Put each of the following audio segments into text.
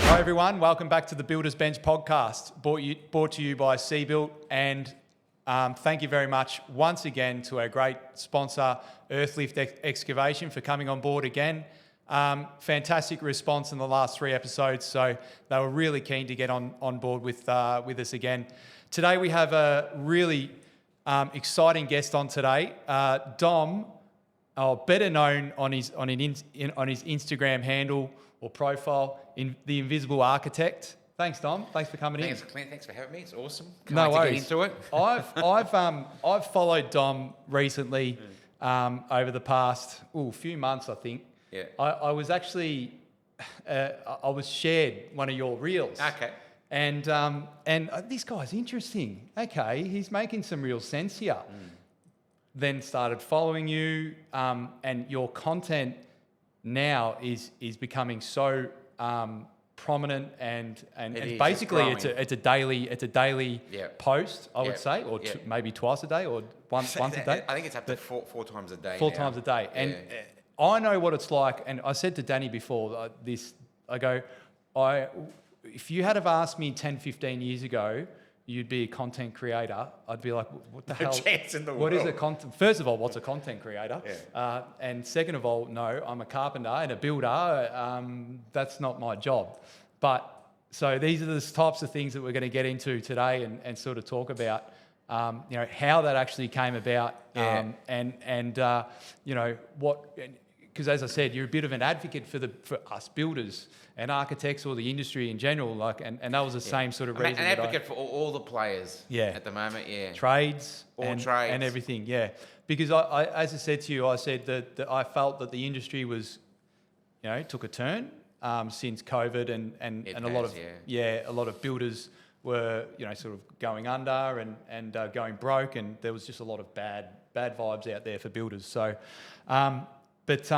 Hi everyone, welcome back to the Builders Bench podcast, brought to you by Seabuilt, and thank you very much once again to our great sponsor, Earthlift Excavation, for coming on board again. Fantastic response in the last 3 episodes, so they were really keen to get on board with us again. Today we have a really exciting guest on today, Dom, better known on his Instagram handle or profile, in the Invisible Architect. Thanks, Dom. Thanks for coming in. Thanks, Clint. Thanks for having me. It's awesome. No worries. To get into it. I've followed Dom recently over the past few months, I think. Yeah. I was actually I was shared one of your reels. Okay. And this guy's interesting. Okay, he's making some real sense here. Then started following you, and your content now is becoming so prominent and basically it's a daily post, I would say, or maybe twice a day or once a day. I think it's up to four times a day. 4 times a day, and I know what it's like. And I said to Danny before this, I go, if you had have asked me 10, 15 years ago, you'd be a content creator, I'd be like, what the hell? Chance in the what world. is a content? First of all, what's a content creator? Yeah. And second of all, no, I'm a carpenter and a builder. That's not my job. But so these are the types of things that we're going to get into today and sort of talk about, how that actually came about, and what. Because as I said, you're a bit of an advocate for us builders and architects or the industry in general, and that was the same sort of reason. An advocate for all the players. At the moment. Trades. Trades and everything. Yeah, because I as I said to you, I said that I felt that the industry was, took a turn since COVID, and a lot of builders were sort of going under and going broke, and there was just a lot of bad vibes out there for builders. So. But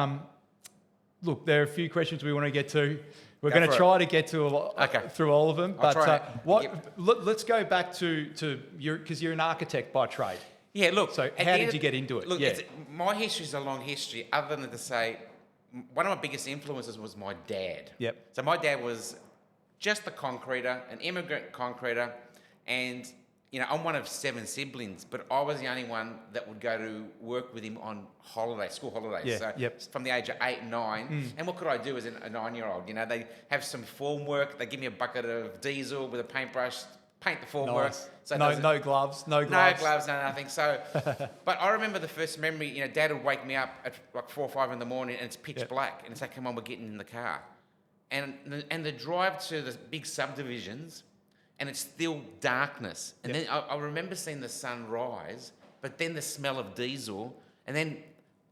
look, there are a few questions we want to get to. We're going to try to get to through all of them. Let's go back to your, because you're an architect by trade. Yeah, look. So how did you get into it? Look, my history is a long history. Other than to say, one of my biggest influences was my dad. Yep. So my dad was just a concreter, an immigrant concreter, and I'm one of 7 siblings, but I was the only one that would go to work with him on holidays, school holidays. From the age of 8 and 9. And what could I do as a 9-year-old? They have some formwork. They give me a bucket of diesel with a paintbrush, paint the formwork. Nice. So no gloves. No gloves, no nothing. So, but I remember the first memory. Dad would wake me up at like 4 or 5 in the morning, and it's pitch black, and it's like, "Come on, we're getting in the car," and the drive to the big subdivisions. And it's still darkness. And then I remember seeing the sun rise, but then the smell of diesel. And then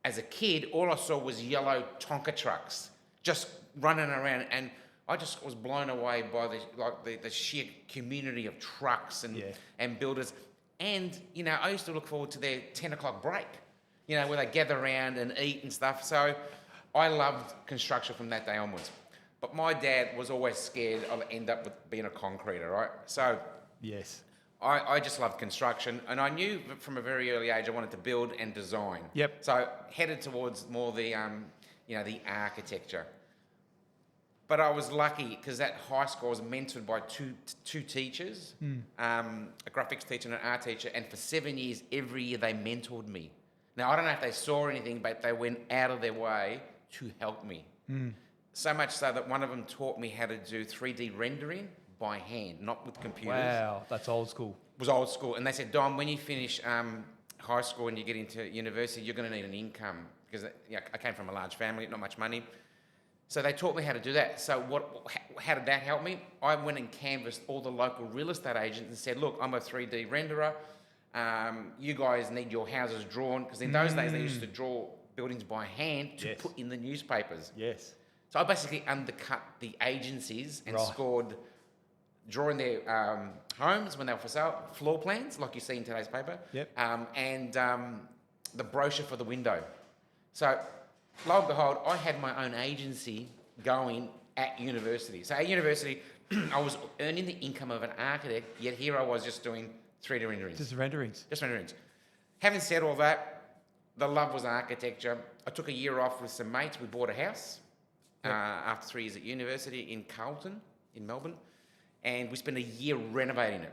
as a kid, all I saw was yellow Tonka trucks just running around. And I just was blown away by the sheer community of trucks and builders. And, I used to look forward to their 10 o'clock break, where they gather around and eat and stuff. So I loved construction from that day onwards. But my dad was always scared I'd end up with being a concreter, right? So yes, I just loved construction, and I knew from a very early age I wanted to build and design. Yep. So headed towards more the the architecture. But I was lucky because at high school I was mentored by two teachers, a graphics teacher and an art teacher, and for 7 years every year they mentored me. Now I don't know if they saw anything, but they went out of their way to help me. So much so that one of them taught me how to do 3D rendering by hand, not with computers. Wow, that's old school. It was old school. And they said, Dom, when you finish high school and you get into university, you're going to need an income. Because I came from a large family, not much money. So they taught me how to do that. So how did that help me? I went and canvassed all the local real estate agents and said, look, I'm a 3D renderer. You guys need your houses drawn. Because in those days, they used to draw buildings by hand to put in the newspapers. Yes. So I basically undercut the agencies and scored drawing their homes when they were for sale, floor plans, like you see in today's paper, and the brochure for the window. So lo and behold, I had my own agency going at university. So at university, I was earning the income of an architect, yet here I was just doing 3D renderings. Just renderings. Having said all that, the love was architecture. I took a year off with some mates. We bought a house after 3 years at university in Carlton, in Melbourne, and we spent a year renovating it.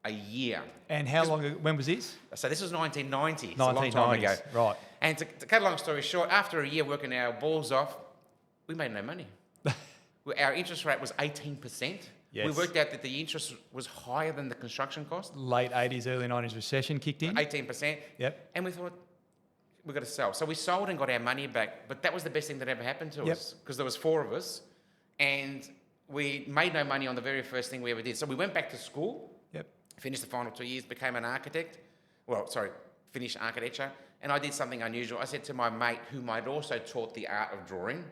A year. And how long ago, when was this? So this was 1990. It's a long time ago. Right. And to cut a long story short, after a year working our balls off, we made no money. Our interest rate was 18%. Yes. We worked out that the interest was higher than the construction cost. Late 80s, early 90s recession kicked in. 18%. Yep. And we thought, we've got to sell. So we sold and got our money back. But that was the best thing that ever happened to us, because there was 4 of us. And we made no money on the very first thing we ever did. So we went back to school. Yep. Finished the final 2 years, became an architect. Finished architecture. And I did something unusual. I said to my mate, whom I'd also taught the art of drawing,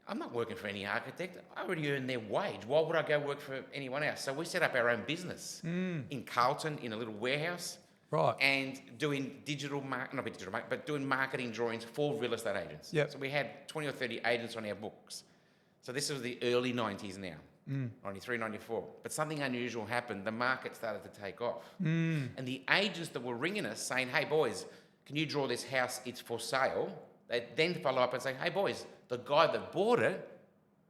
I'm not working for any architect. I already earn their wage. Why would I go work for anyone else? So we set up our own business in Carlton, in a little warehouse. Right. And doing doing marketing drawings for real estate agents. Yep. So we had 20 or 30 agents on our books. So this was the early 90s now. 93, 94. But something unusual happened. The market started to take off. And the agents that were ringing us saying, hey, boys, can you draw this house? It's for sale. They then follow up and say, hey, boys, the guy that bought it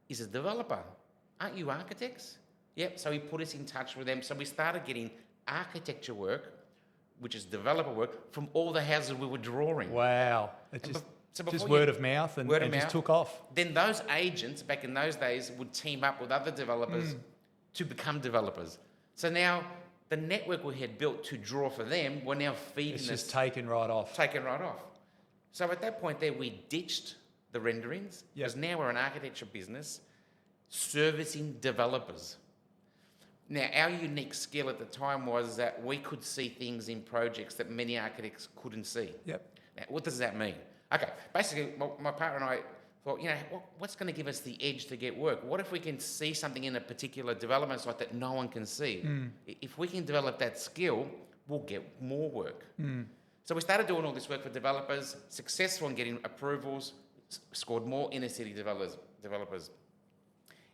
is a developer. Aren't you architects? Yep. So he put us in touch with them. So we started getting architecture work, which is developer work, from all the houses we were drawing. Wow. It just word of mouth and just took off. Then those agents back in those days would team up with other developers to become developers. So now the network we had built to draw for them, we're now feeding us. It's just taken right off. So at that point there, we ditched the renderings, because now we're an architecture business servicing developers. Now, our unique skill at the time was that we could see things in projects that many architects couldn't see. Yep. Now, what does that mean? Okay, basically, my partner and I thought, what's going to give us the edge to get work? What if we can see something in a particular development site that no one can see? If we can develop that skill, we'll get more work. So we started doing all this work for developers, successful in getting approvals, scored more inner city developers.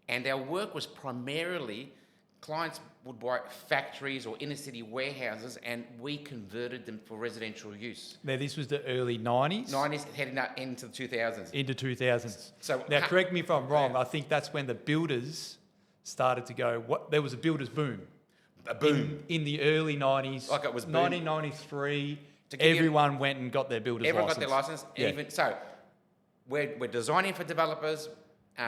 And our work was primarily, clients would buy factories or inner city warehouses, and we converted them for residential use. Now, this was the early 90s? 90s, heading up into the 2000s. Into 2000s. So now, correct me if I'm wrong, I think that's when the builders started to go, there was a builder's boom. A boom. In the early 90s. Like it was boom. 1993, everyone went and got their builder's license. Everyone got their license. Yeah. So we're designing for developers.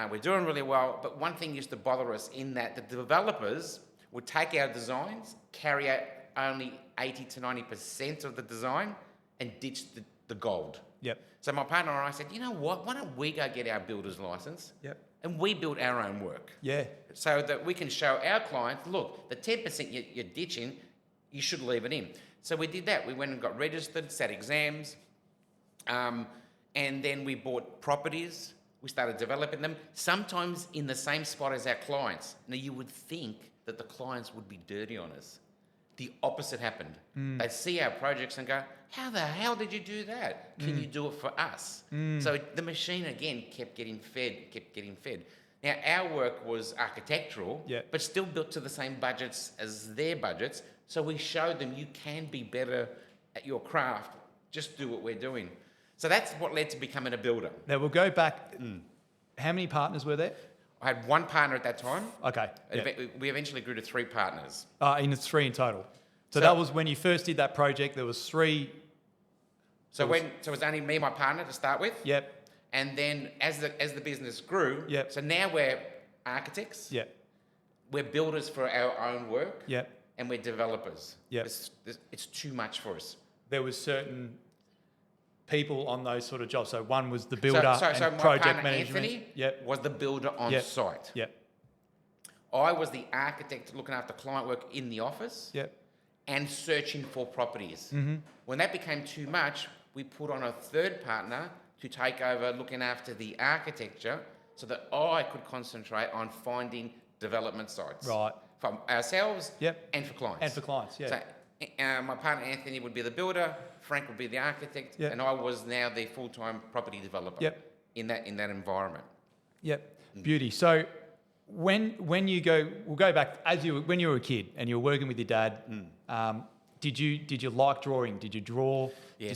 We're doing really well, but one thing used to bother us in that the developers would take our designs, carry out only 80 to 90% of the design, and ditch the gold. Yep. So my partner and I said, you know what, why don't we go get our builder's license? Yep. And we build our own work. Yeah. So that we can show our clients, look, the 10% you're ditching, you should leave it in. So we did that. We went and got registered, sat exams, and then we bought properties. We started developing them, sometimes in the same spot as our clients. Now, you would think that the clients would be dirty on us. The opposite happened. They'd see our projects and go, how the hell did you do that? Can you do it for us? So the machine, again, kept getting fed. Now, our work was architectural, but still built to the same budgets as their budgets. So we showed them you can be better at your craft. Just do what we're doing. So that's what led to becoming a builder. Now, we'll go back. How many partners were there? I had one partner at that time. Okay. We eventually grew to 3 partners. It's 3 in total. So that was when you first did that project, there was 3. So it was only me and my partner to start with. Yep. And then as the business grew, yep. So now we're architects. Yep. We're builders for our own work. Yep. And we're developers. Yep. It's too much for us. There was certain people on those sort of jobs. So one was the builder so and my project partner, management. Anthony, was the builder on site. Yep. I was the architect looking after client work in the office. Yep. And searching for properties. When that became too much, we put on a third partner to take over looking after the architecture so that I could concentrate on finding development sites. Right. For ourselves and for clients. So my partner Anthony would be the builder, Frank would be the architect, and I was now the full-time property developer in that environment. Yep. Beauty. So when you go, we'll go back when you were a kid and you were working with your dad. Did you like drawing? Did you draw? Yeah.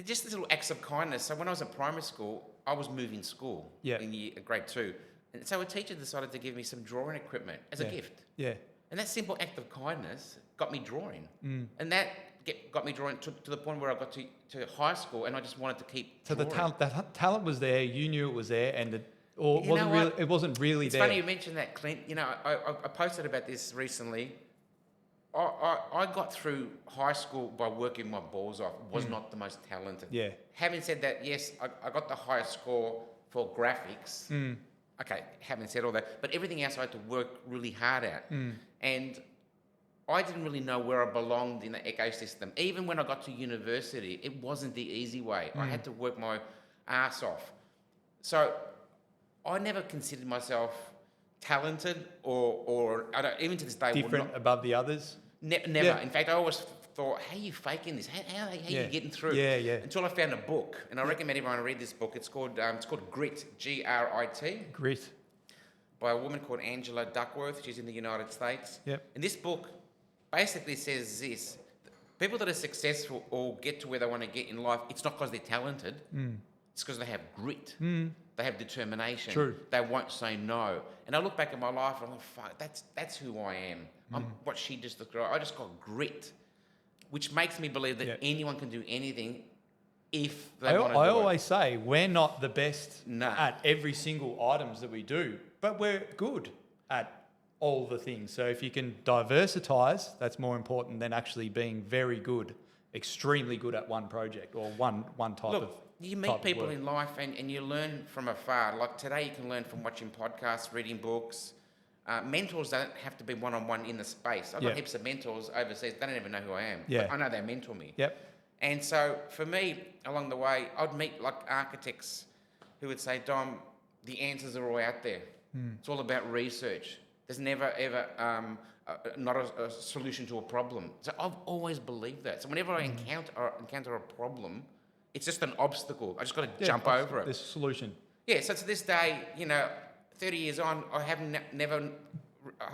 Just little acts of kindness. So when I was at primary school, I was moving school in grade 2. And so a teacher decided to give me some drawing equipment as a gift. Yeah. And that simple act of kindness got me drawing. And that got me drawing to the point where I got to high school, and I just wanted to keep So drawing. the talent was there. You knew it was there, and it wasn't really It's there. funny you mentioned that, Clint. You know, I posted about this recently. I got through high school by working my balls off. Was not the most talented. Yeah. Having said that, yes, I got the highest score for graphics. Okay, having said all that, but everything else I had to work really hard at. And I didn't really know where I belonged in the ecosystem. Even when I got to university, it wasn't the easy way. I had to work my ass off. So I never considered myself talented or I don't, even to this day, Different above the others. never. Yeah. In fact, I always thought, how are you faking this? How are you getting through? Yeah, yeah. Until I found a book, and I recommend everyone read this book. It's called Grit, Grit. Grit. By a woman called Angela Duckworth. She's in the United States. Yep. And this book basically says this: people that are successful or get to where they want to get in life, it's not because they're talented. It's because they have grit. They have determination. True. They won't say no. And I look back at my life and I'm like, fuck, that's who I am. I'm what she just described. I just got grit, which makes me believe that anyone can do anything if they want to do I it. always say we're not the best No. at every single items that we do, but we're good at all the things. So if you can diversitise, that's more important than actually being very good, extremely good at one project or one type of. You meet people in life and you learn from afar. Like today, you can learn from watching podcasts, reading books. Mentors don't have to be one-on-one in the space. I've got heaps of mentors overseas. They don't even know who I am. Yeah. But I know they mentor me. Yep. And so for me, along the way, I'd meet like architects who would say, Dom, the answers are all out there. It's all about research. There's never, ever not a solution to a problem. So I've always believed that. So whenever I encounter a problem, it's just an obstacle. I just got to jump over it. There's a solution. Yeah, so to this day, 30 years on, I have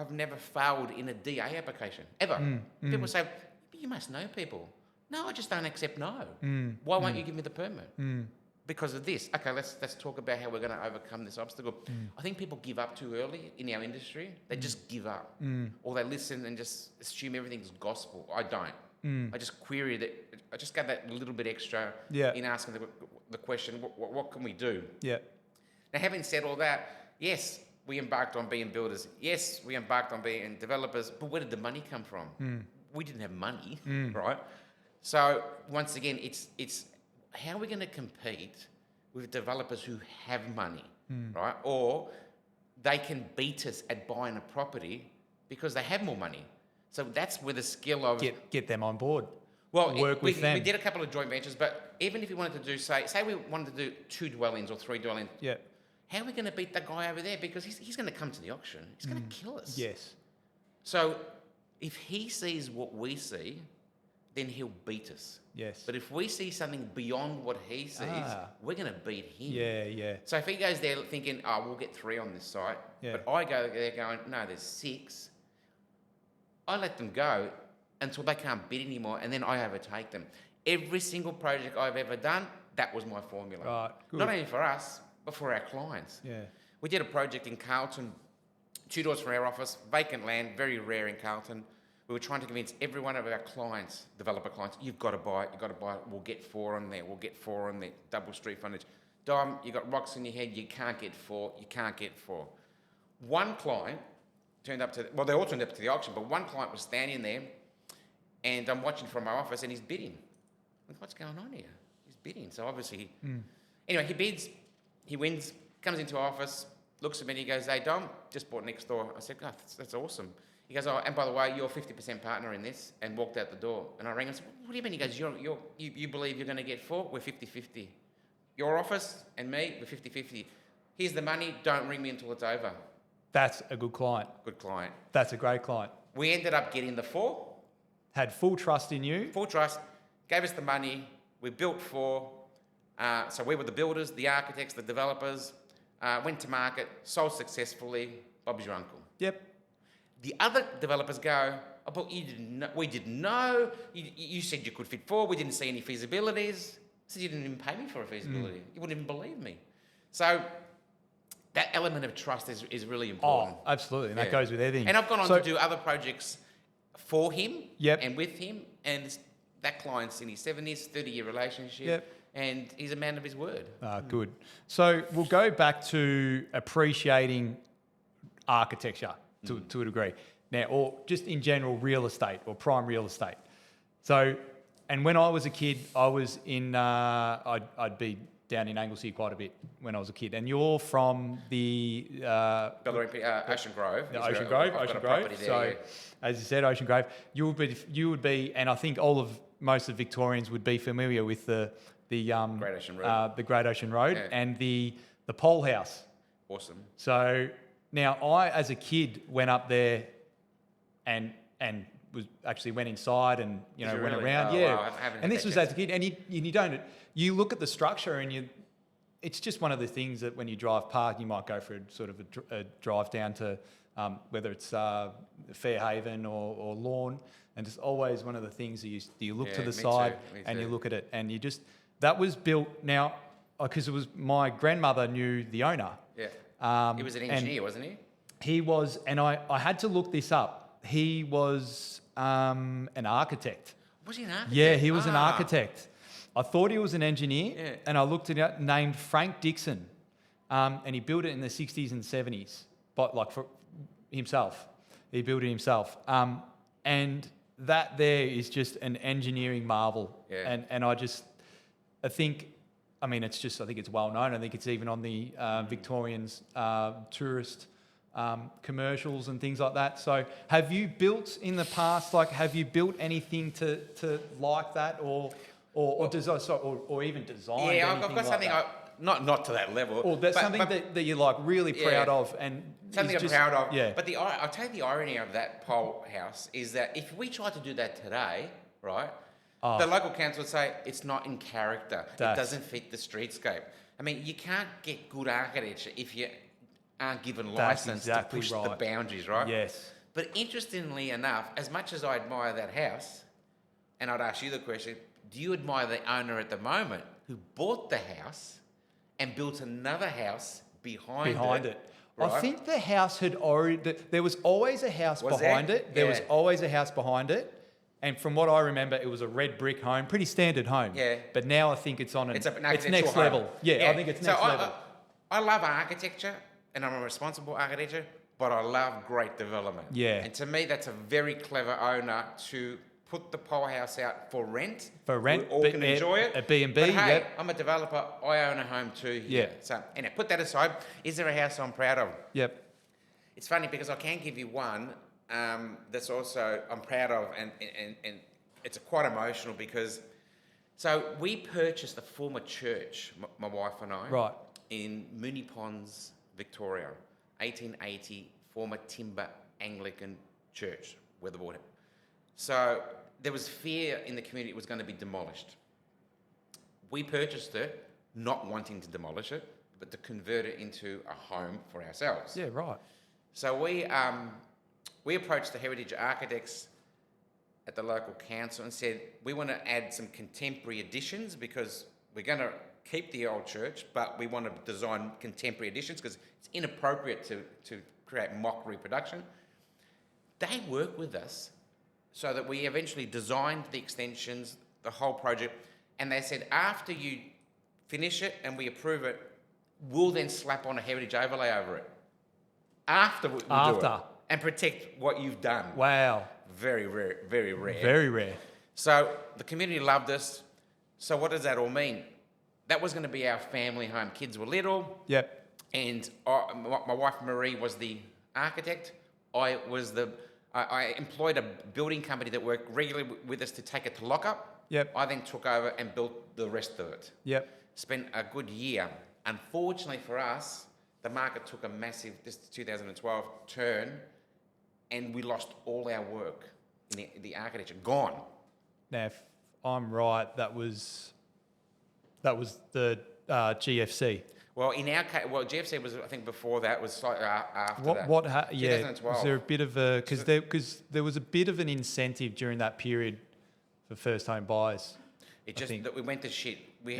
never failed in a DA application, ever. People say, but you must know people. No, I just don't accept no. Why won't you give me the permit? Because of this. Okay, let's talk about how we're going to overcome this obstacle. I think people give up too early in our industry. They just give up. Or they listen and just assume everything's gospel. I don't. I just query that. I just got that little bit extra in asking the question, what can we do? Yeah. Now, having said all that, yes, we embarked on being builders. Yes, we embarked on being developers. But where did the money come from? We didn't have money, right? So once again, it's how are we going to compete with developers who have money, right? Or they can beat us at buying a property because they have more money. So that's where the skill of Get them on board. well, work with them. We did a couple of joint ventures, but even if we wanted to do say we wanted to do 2 dwellings or 3 dwellings, how are we going to beat that guy over there? Because he's going to come to the auction. He's going to kill us. Yes. So if he sees what we see, then he'll beat us. Yes. But if we see something beyond what he sees, we're going to beat him. Yeah, yeah. So if he goes there thinking, oh, we'll get 3 on this site, but I go there going, no, there's 6, I let them go until they can't bid anymore, and then I overtake them. Every single project I've ever done, that was my formula. Right, good. Not only for us, but for our clients. Yeah. We did a project in Carlton, 2 doors from our office, vacant land, very rare in Carlton. We were trying to convince every one of our clients, developer clients, you've got to buy it, we'll get 4 on there, double street frontage. Dom, you got rocks in your head, you can't get 4. One client turned up they all turned up to the auction, but one client was standing there, and I'm watching from my office, and he's bidding. I'm like, what's going on here? He's bidding. So obviously, anyway, he bids, he wins, comes into our office, looks at me, and he goes, hey, Dom, just bought next door. I said, God, that's awesome. He goes, oh, and by the way, you're a 50% partner in this, and walked out the door. And I rang and said, what do you mean? He goes, you believe you're going to get 4? We're 50-50. Your office and me, we're 50-50. Here's the money. Don't ring me until it's over. That's a good client. Good client. That's a great client. We ended up getting the 4. Had full trust in you. Full trust. Gave us the money. We built 4. So we were the builders, the architects, the developers. Went to market, sold successfully. Bob's your uncle. Yep. The other developers go, oh, but you didn't know. We didn't know. You said you could fit 4. We didn't see any feasibilities. I said, you didn't even pay me for a feasibility. You wouldn't even believe me. So that element of trust is really Oh, important. absolutely. And that Yeah. goes with everything. And I've gone on to do other projects for him Yep. and with him. And that client's in his 70s, 30-year relationship. Yep. And he's a man of his word. Good. So we'll go back to appreciating architecture to a degree now, or just in general real estate or prime real estate. So, and when I was a kid, I was in, I'd be down in Anglesea quite a bit when I was a kid. And you're from the... Ocean Grove. Ocean Grove. There, So, yeah. as you said, Ocean Grove. You would be, and I think most of Victorians would be familiar with the Great Ocean Road. the Great Ocean Road, Yeah. and the pole house. Awesome. So now I, as a kid, went up there and went inside and Did went you really? around. Oh, Yeah, wow, I haven't and had this that was yet. as a kid, and you don't. You look at the structure and it's just one of the things that when you drive past, you might go for a drive down to whether it's Fairhaven or Lorne, and it's always one of the things that you look to the me side too. and you look at it, and that was built now because it was my grandmother knew the owner. Yeah. He was an engineer, wasn't he? He was, and I had to look this up. He was an architect. Was he an architect? Yeah, he was an architect. I thought he was an engineer, Yeah. and I looked it up, named Frank Dixon, and he built it in the 60s and 70s, but like for himself. He built it himself. And that there is just an engineering marvel. Yeah. And I think it's well known. I think it's even on the Victorians tourist commercials and things like that. So have you built in the past, have you built anything to like that or design, or even designed Yeah, anything I've got like something, that? not to that level. Or that's something that you're really proud Yeah. of, and Something is I'm just- proud of. Yeah. But I'll tell you the irony of that pole house is that if we tried to do that today, right, the local council would say it's not in character. It doesn't fit the streetscape. I mean, you can't get good architecture if you aren't given That's license exactly to push the right. boundaries, right? Yes. But interestingly enough, as much as I admire that house, and I'd ask you the question, do you admire the owner at the moment who bought the house and built another house behind it? Right? I think the house had already... There was always a house behind it. There was always a house behind it. And from what I remember, it was a red brick home, pretty standard home. Yeah. But now I think it's on It's it's an next architectural home. level. Yeah, I think it's next level. I love architecture, and I'm a responsible architecture, but I love great development. Yeah. And to me, that's a very clever owner to put the pole house out for rent. For rent, We all can enjoy it. a B&B, But hey, yep. I'm a developer. I own a home too here. Yeah. So, anyway, put that aside. Is there a house I'm proud of? Yep. It's funny because I can give you one that's also I'm proud of, and it's quite emotional because so we purchased a former church, my wife and I, Right. in Moonee Ponds, Victoria, 1880, former timber Anglican church, Weatherboard. So there was fear in the community it was going to be demolished. We purchased it, not wanting to demolish it, but to convert it into a home for ourselves. Yeah, right. So we approached the heritage architects at the local council and said, we want to add some contemporary additions because we're going to keep the old church, but we want to design contemporary additions because it's inappropriate to create mock reproduction. They worked with us so that we eventually designed the extensions, the whole project, and they said, after you finish it and we approve it, we'll then slap on a heritage overlay over it. After we do it. And protect what you've done. Wow. Very rare, very rare. Very rare. So the community loved us. So what does that all mean? That was going to be our family home. Kids were little. Yep. And my wife Marie was the architect. I employed a building company that worked regularly with us to take it to lockup. Yep. I then took over and built the rest of it. Yep. Spent a good year. Unfortunately for us, the market took a massive, this 2012, turn, and we lost all our work in the architecture. Gone. Now, if I'm right, that was the GFC. Well, in our case, GFC was, I think, before that, was slightly after that. 2012. Was there a bit of a... Because there was a bit of an incentive during that period for first home buyers. It just that we went to shit. We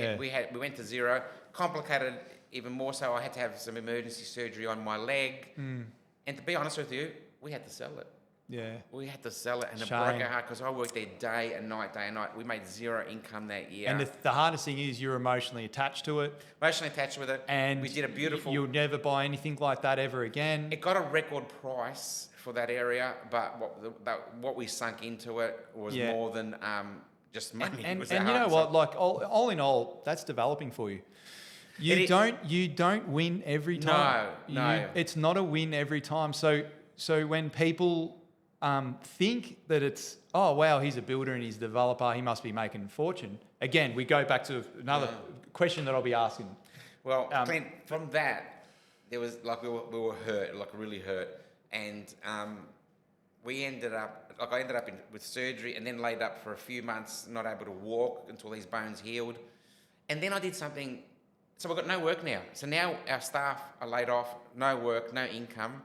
went to zero. Complicated even more so, I had to have some emergency surgery on my leg. And to be honest with you, we had to sell it. Yeah. We had to sell it, and it Shame. broke our heart because I worked there day and night. We made zero income that year. And the hardest thing is you're emotionally attached to it. Emotionally attached with it. And we did a beautiful... You'll never buy anything like that ever again. It got a record price for that area, but what we sunk into it was more than just money. And you know what? Like all in all, that's developing for you. You don't win every time. No. It's not a win every time. So when people think that it's, oh wow, he's a builder and he's a developer, he must be making a fortune. Again, we go back to another question that I'll be asking. Well, Clint, from that, there was like we were hurt, like really hurt, and I ended up with surgery and then laid up for a few months, not able to walk until these bones healed, and then I did something. So we've got no work now. So now our staff are laid off, no work, no income,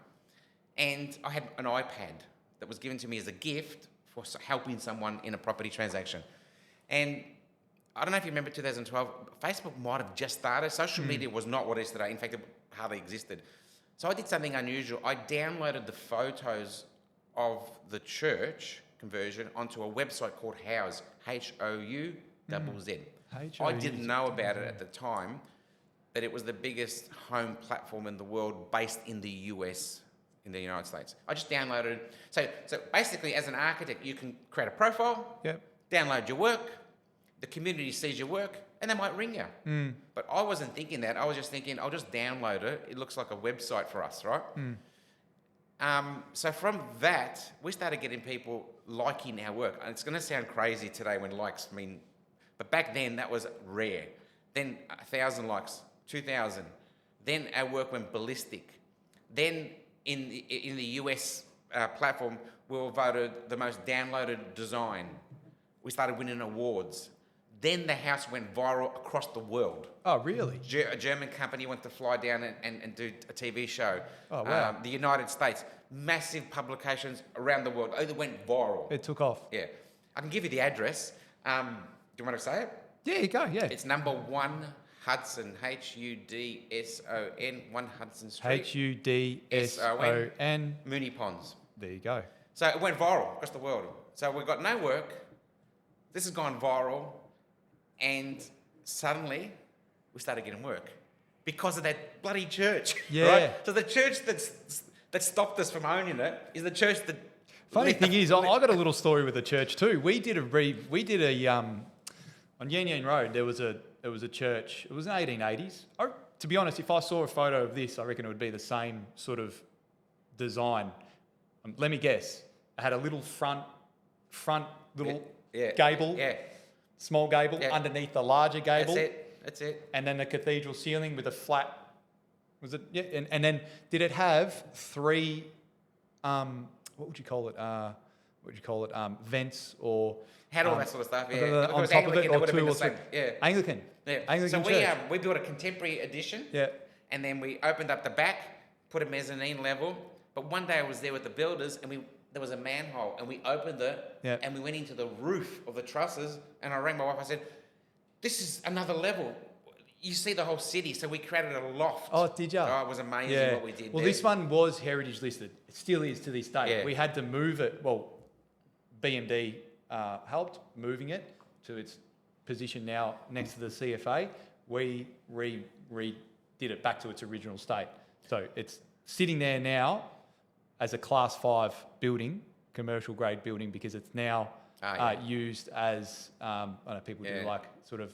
and I had an iPad that was given to me as a gift for helping someone in a property transaction. And I don't know if you remember 2012, Facebook might have just started. Social media was not what it is today. In fact, it hardly existed. So I did something unusual. I downloaded the photos of the church conversion onto a website called Houzz, H-O-U-Z-Z. I didn't know about it at the time, but it was the biggest home platform in the world based in the US, in the United States. I just downloaded. So basically, as an architect, you can create a profile, download your work, the community sees your work, and they might ring you. But I wasn't thinking that. I was just thinking, I'll just download it. It looks like a website for us, right? So from that, we started getting people liking our work. And it's going to sound crazy today when likes mean, but back then that was rare. Then 1,000 likes, 2,000. Then our work went ballistic. Then in the US platform, we were voted the most downloaded design. We started winning awards. Then the house went viral across the world. Oh, really? A German company went to fly down and do a TV show. Oh, wow. The United States, massive publications around the world. It went viral. It took off. Yeah. I can give you the address. Do you want to say it? Yeah, you go, yeah. It's number 1 Hudson, Hudson, 1 Hudson Street. Hudson. Mooney Ponds. There you go. So it went viral across the world. So we've got no work. This has gone viral. And suddenly, we started getting work because of that bloody church. Yeah. Right? So the church that stopped us from owning it is the church that... Funny thing is, I got a little story with the church too. We did a on Yen Yen Road. There was a church. It was in the 1880s. To be honest, if I saw a photo of this, I reckon it would be the same sort of design. Let me guess. It had a little front little gable. Yeah. Small gable underneath the larger gable. That's it. And then the cathedral ceiling with a flat. Was it? Yeah. And then did it have 3? What would you call it? Vents or had all that sort of stuff. Yeah. On top Anglican, of it, or 2 or 3. Yeah. Anglican. Yeah. Anglican so church. we built a contemporary edition. Yeah. And then we opened up the back, put a mezzanine level. But one day I was there with the builders, and there was a manhole, and we opened it, and we went into the roof of the trusses, and I rang my wife. I said, "This is another level. You see the whole city." So we created a loft. Oh, did you? Oh, it was amazing what we did. Well, this one was heritage listed. It still is to this day. Yeah. We had to move it. Well, BMD helped moving it to its position now next to the CFA. We redid it back to its original state. So it's sitting there now as a Class 5 building, commercial grade building, because it's now used as, I know people do like sort of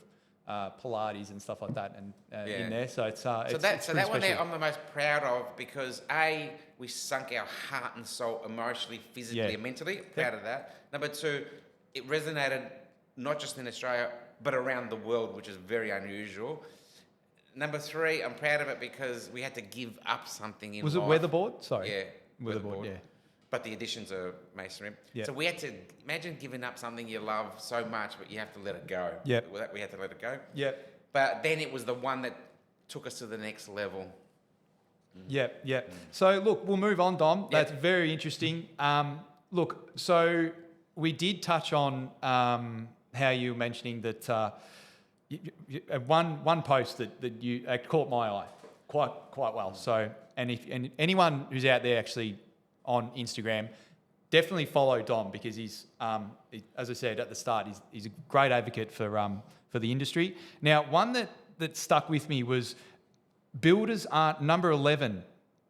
Pilates and stuff like that and in there. So it's that one there I'm the most proud of because we sunk our heart and soul emotionally, physically and mentally. Proud of that. Number 2, it resonated not just in Australia, but around the world, which is very unusual. Number 3, I'm proud of it because we had to give up something in life. Was it weatherboard? Sorry. Yeah. Weatherboard, yeah. But the additions are masonry. Yeah. So we had to imagine giving up something you love so much, but you have to let it go. Yeah. We had to let it go. Yeah. But then it was the one that took us to the next level. Yeah, yeah. So look, we'll move on, Dom. That's very interesting. Look, so we did touch on how you were mentioning that one post that you caught my eye quite well. So, and anyone who's out there actually on Instagram, definitely follow Dom, because he's, as I said at the start, he's a great advocate for the industry. Now, one that stuck with me was builders aren't, number 11,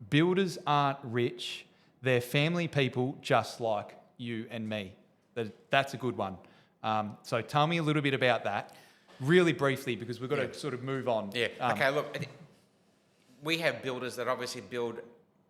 builders aren't rich. They're family people just like you and me. That's a good one. So tell me a little bit about that, really briefly, because we've got to sort of move on. Yeah. Okay, look, we have builders that obviously build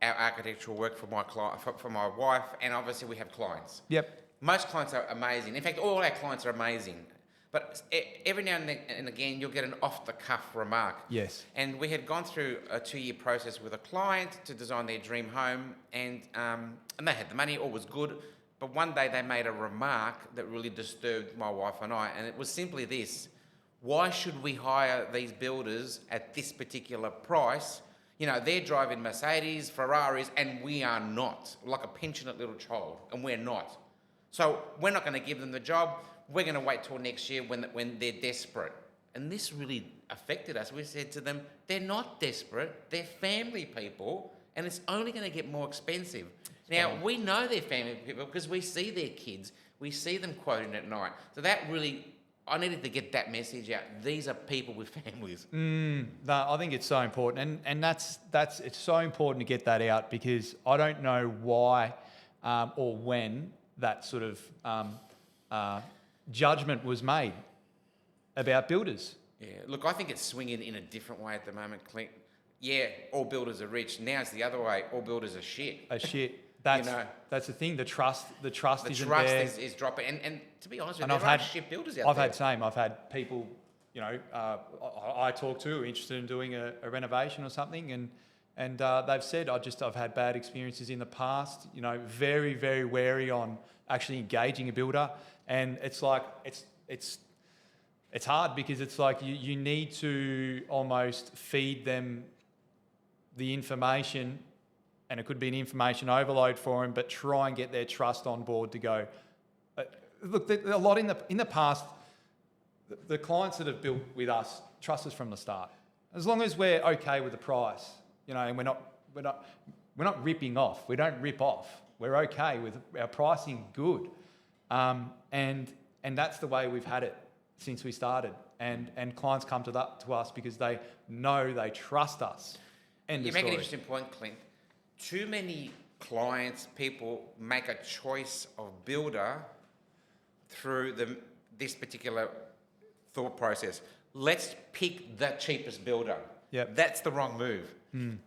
our architectural work for my client, for my wife, and obviously we have clients. Yep. Most clients are amazing. In fact, all our clients are amazing. But every now and again, you'll get an off-the-cuff remark. Yes. And we had gone through a 2-year process with a client to design their dream home, and they had the money, all was good. But one day they made a remark that really disturbed my wife and I, and it was simply this: why should we hire these builders at this particular price? You know, they're driving Mercedes, Ferraris, and we are not, like a pensionate little child, and we're not. So we're not going to give them the job. We're going to wait till next year when they're desperate. And this really affected us. We said to them, they're not desperate. They're family people, and it's only going to get more expensive. Now, we know they're family people because we see their kids. We see them quoting at night. So that really, I needed to get that message out. These are people with families. No, I think it's so important, and that's it's so important to get that out, because I don't know why or when that sort of judgment was made about builders. Yeah, look, I think it's swinging in a different way at the moment, Clint. Yeah, all builders are rich. Now it's the other way. All builders are shit. That's the thing. The trust isn't there. Is dropping. And to be honest with you, there are shit builders out there. I've had people, I talk to who are interested in doing a renovation or something, and they've said, I've had bad experiences in the past. You know, very, very wary on actually engaging a builder, and it's like it's hard, because it's like you need to almost feed them the information, and it could be an information overload for them, but try and get their trust on board to go. Look, a lot in the past, the clients that have built with us trust us from the start. As long as we're okay with the price, and we're not ripping off. We don't rip off. We're okay with our pricing, good, and that's the way we've had it since we started. And clients come to us because they know they trust us. You make an interesting point, Clint. Too many clients, people make a choice of builder through this particular thought process. Let's pick the cheapest builder. Yep. That's the wrong move.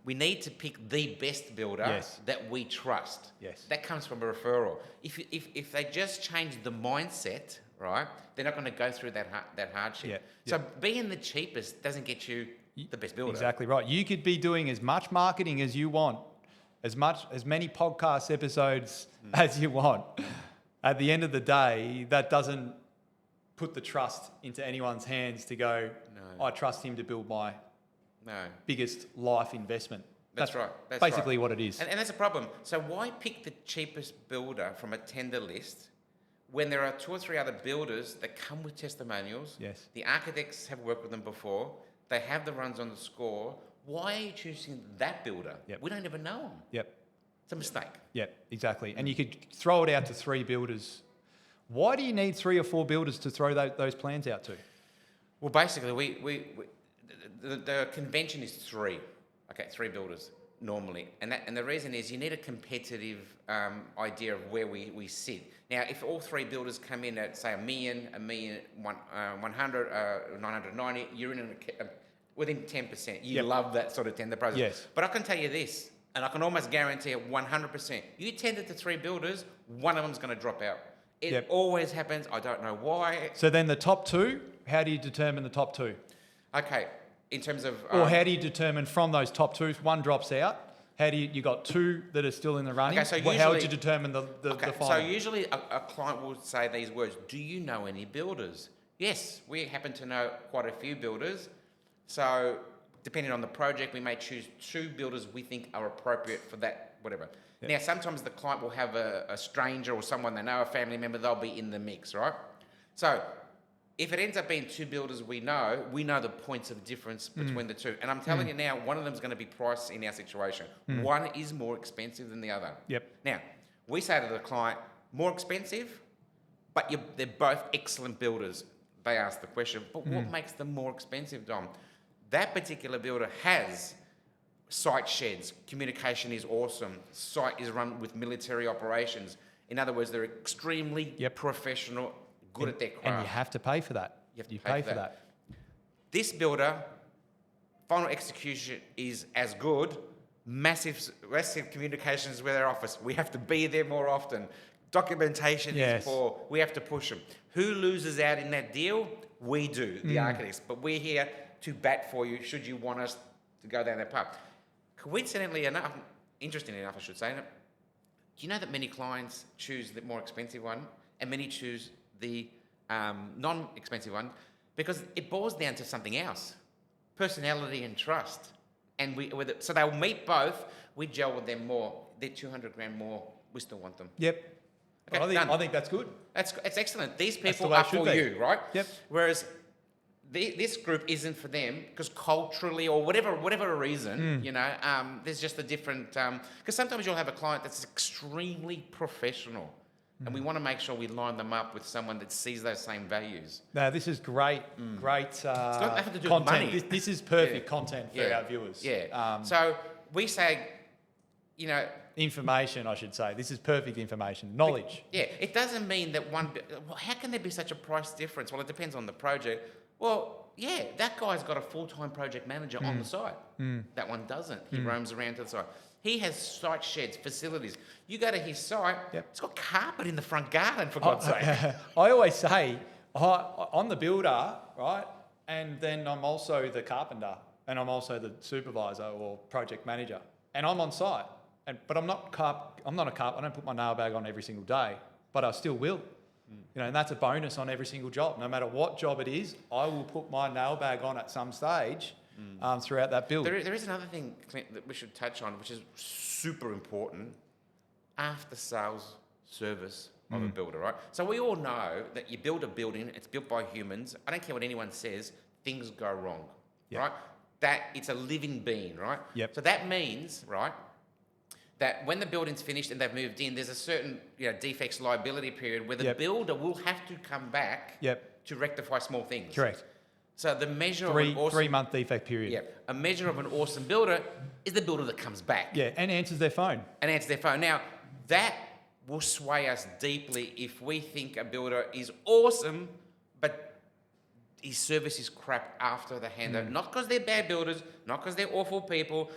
We need to pick the best builder that we trust. Yes. That comes from a referral. If they just change the mindset, right, they're not going to go through that hardship. Yep. So being the cheapest doesn't get you the best builder. Exactly right. You could be doing as much marketing as you want, as many podcast episodes as you want. At the end of the day, that doesn't put the trust into anyone's hands to go, I trust him to build my biggest life investment. That's right. That's basically what it is. And that's a problem. So why pick the cheapest builder from a tender list when there are 2 or 3 other builders that come with testimonials? Yes. The architects have worked with them before. They have the runs on the score. Why are you choosing that builder? Yep. We don't even know them. Yep. It's a mistake. Yep, exactly. And you could throw it out to 3 builders. Why do you need 3 or 4 builders to throw those plans out to? Well, basically, the convention is 3. Okay, 3 builders normally, and the reason is you need a competitive idea of where we sit. Now, if all 3 builders come in at say $1 million, $100, 990, you're in within 10%. You love that sort of tender process. Yes. But I can tell you this, and I can almost guarantee it 100%. You tender to 3 builders, one of them's going to drop out. It always happens. I don't know why. So then the top 2, how do you determine the top 2? Okay, in terms of... or how do you determine from those top 2, if one drops out, how do you got 2 that are still in the running? Okay, so usually, how would you determine the final? So usually a client will say these words, do you know any builders? Yes, we happen to know quite a few builders. So depending on the project, we may choose 2 builders we think are appropriate for that, whatever. Yep. Now, sometimes the client will have a stranger or someone they know, a family member, they'll be in the mix, right? So if it ends up being two builders we know the points of difference between the two. And I'm telling you now, one of them is going to be price in our situation. One is more expensive than the other. Yep. Now, we say to the client, more expensive, but they're both excellent builders. They ask the question, but what makes them more expensive, Dom? That particular builder has site sheds. Communication is awesome. Site is run with military operations. In other words, they're extremely professional, good at their craft. And you have to pay for that. You have to pay for that. This builder, final execution is as good. Massive communications with our office. We have to be there more often. Documentation is poor. We have to push them. Who loses out in that deal? We do, the architects. But we're here to bat for you should you want us to go down that path. Coincidentally enough, interestingly enough, I should say, do you know that many clients choose the more expensive one and many choose the non-expensive one because it boils down to something else, personality and trust. And so they'll meet both. We gel with them more. They're 200 grand more. We still want them. Yep. Okay, I think that's good. It's excellent. These people are for you, right? Yep. Whereas this group isn't for them because culturally or whatever reason, there's just a different. Because sometimes you'll have a client that's extremely professional, and we want to make sure we line them up with someone that sees those same values. Now, this is great It's got nothing to do content. with money. This is perfect content for our viewers. Yeah. So we say, information, I should say. This is perfect information. Knowledge. Yeah, it doesn't mean that how can there be such a price difference? Well, it depends on the project. Well, yeah, that guy's got a full-time project manager on the site. That one doesn't. He roams around to the site. He has site sheds, facilities. You go to his site, it's got carpet in the front garden, for God's sake. I always say, I'm the builder, right? And then I'm also the carpenter, and I'm also the supervisor or project manager. And I'm on site. But I'm not a carpenter. I don't put my nail bag on every single day, but I still will. And that's a bonus on every single job. No matter what job it is, I will put my nail bag on at some stage throughout that build. There is another thing, Clint, that we should touch on, which is super important, after sales service of a builder, right? So we all know that you build a building, it's built by humans. I don't care what anyone says, things go wrong, right? That it's a living being, right? Yep. So that means, right, that when the building's finished and they've moved in, there's a certain defects liability period where the builder will have to come back to rectify small things. Correct. So the measure of an awesome... 3-month defect period. Yeah. A measure of an awesome builder is the builder that comes back. Yeah, and answers their phone. Now, that will sway us deeply if we think a builder is awesome, but his service is crap after the handover. Not because they're bad builders, not because they're awful people,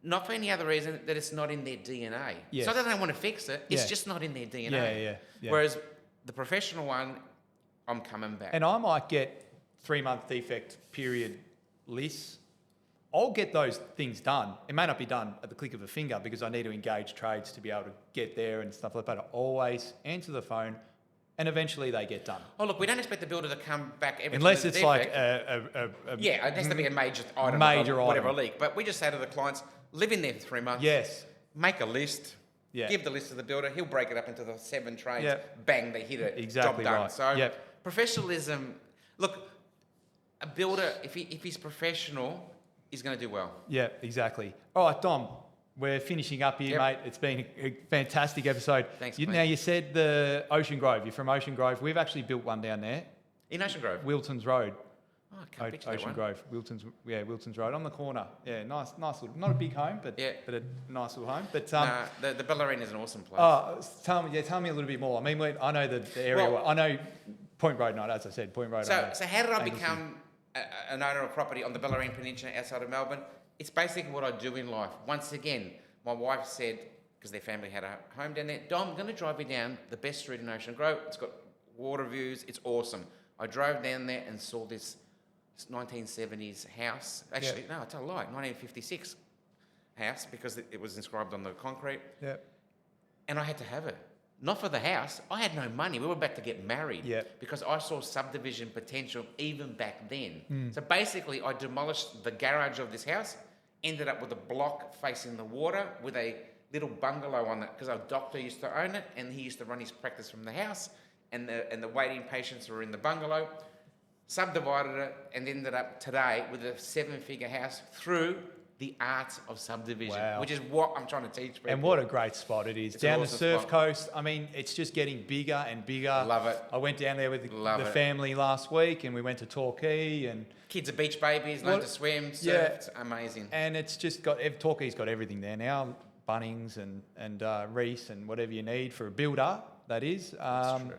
not for any other reason, that it's not in their DNA. Yes. It's not that they don't want to fix it, it's just not in their DNA. Yeah. Whereas the professional one, I'm coming back. And I might get 3-month defect period lists. I'll get those things done. It may not be done at the click of a finger because I need to engage trades to be able to get there and stuff like that. I always answer the phone and eventually they get done. Oh, look, we don't expect the builder to come back every time unless there's it's a like defect. It has to be a major item, whatever leak. But we just say to the clients, live in there for 3 months. Yes. Make a list. Yeah. Give the list to the builder. He'll break it up into the 7 trades. Yep. Bang, they hit it. Exactly job done. right. So professionalism. Look, a builder, if he's professional, he's going to do well. Yeah, exactly. All right, Dom, we're finishing up here, mate. It's been a fantastic episode. Thanks, Now, you said the Ocean Grove. You're from Ocean Grove. We've actually built one down there. In Ocean Grove? Wilton's Road. Oh, I can't picture Ocean that Grove. Wilton's Road on the corner. Yeah, nice little, not a big home, but a nice little home. But the Ballerina is an awesome place. Tell me a little bit more. I mean, I know the area. Well, I know Point Road, as I said, Point Road. So how did I become an owner of property on the Ballerina Peninsula outside of Melbourne? It's basically what I do in life. Once again, my wife said, because their family had a home down there, Dom, I'm going to drive you down the best street in Ocean Grove. It's got water views. It's awesome. I drove down there and saw this 1970s house. Actually, no, I tell a lie. 1956 house because it was inscribed on the concrete. Yeah. And I had to have it. Not for the house. I had no money. We were about to get married because I saw subdivision potential even back then. So basically, I demolished the garage of this house, ended up with a block facing the water with a little bungalow on it because our doctor used to own it and he used to run his practice from the house and the waiting patients were in the bungalow. subdivided it, and ended up today with a 7-figure house through the art of subdivision, Wow. which is what I'm trying to teach people. And what a great spot it is. It's an Down the awesome surf spot. coast, I mean, it's just getting bigger and bigger. Love it. I went down there with Love the it. family last week and we went to Torquay and Kids are beach babies, learn to swim, surf. Yeah. It's amazing. it's just got, Torquay's got everything there now, Bunnings and Reese and whatever you need for a builder, that is. That's true.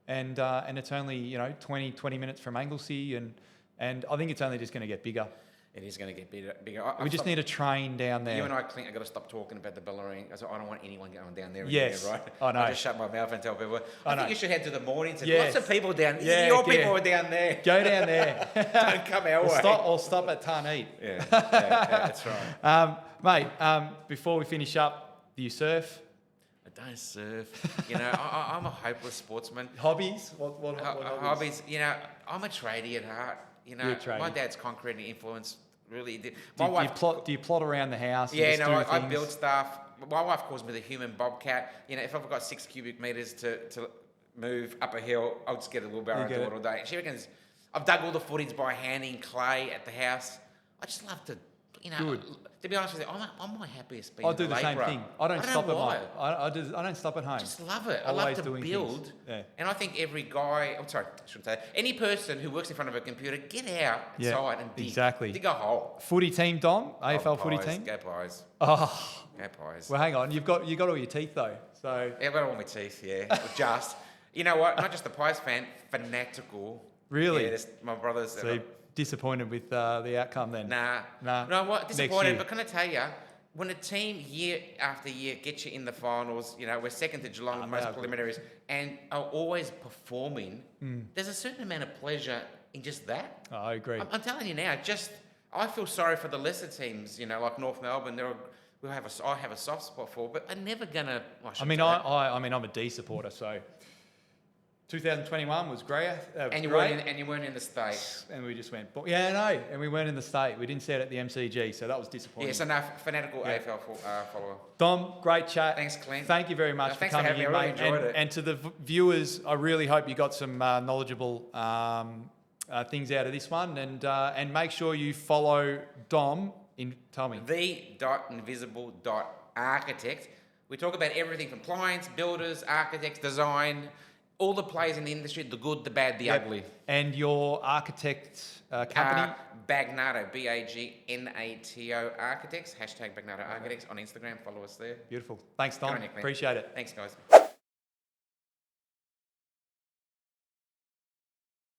And it's only, 20 minutes from Anglesey and I think it's only just going to get bigger. It is going to get bigger. We just need a train down there. You and I, Clint, have got to stop talking about the Bellarine. I don't want anyone going down there. Yes, Again, right? I know. I just shut my mouth and tell people. I I think know. you should head to the mornings. Yes. Lots of people down there. Yeah, Your yeah. people are down there. Go down there. Don't come our way. Or stop at Tarneet. Yeah, that's right. Mate, before we finish up, do you surf? I don't surf. I'm a hopeless sportsman. Hobbies? What Hobbies? I'm a tradie at heart. You're a tradie. My dad's concrete influence really did. Do you plot around the house? Yeah, and just do I things? build stuff. My wife calls me the human bobcat. If I've got 6 cubic meters to move up a hill, I'll just get a wheelbarrow and do it all day. She reckons I've dug all the footage by hand in clay at the house. I just love to, Good. to be honest with you, I'm my happiest being I do the same labourer. thing. I don't stop know at why. home. I don't stop at home. I just love it. I love Always to doing build. things. Yeah. And I think every guy, I shouldn't say that. Any person who works in front of a computer, get outside and dig. Exactly. Dig a hole. Footy team, Dom? AFL Oh, footy Pies. team? Go Pies. Oh, Go Pies. well, hang on. You got all your teeth though. So Yeah, I've got all my teeth, yeah. Just. You know what? Not just a Pies fan, fanatical. Really? Yeah, my brothers. so you're disappointed with the outcome then? Nah. Nah. No, what? Next Disappointed, year. but can I tell you, when a team year after year gets you in the finals, we're second to Geelong in most they're preliminaries, and are always performing, there's a certain amount of pleasure in just that. Oh, I agree. I'm telling you now, I feel sorry for the lesser teams, like North Melbourne. I have a soft spot for, but I'm never gonna. I mean, I'm a D supporter, so 2021 was great. And you weren't in the state. And we just went, yeah, no, and we weren't in the state. We didn't see it at the MCG, so that was disappointing. Yes, enough fanatical AFL follower. Dom, great chat. Thanks, Clint. Thank you very much for thanks for coming having in, me. I mate. really enjoyed it. And to the viewers, I really hope you got some knowledgeable things out of this one. And make sure you follow Dom tell me. The.invisible.architect. We talk about everything from clients, builders, architects, design, all the players in the industry, the good, the bad, the ugly. And your architect company? Bagnato, Bagnato Architects, #Bagnato Architects on Instagram. Follow us there. Beautiful. Thanks, Dom. Good on you, Clint. Appreciate it. Thanks, guys.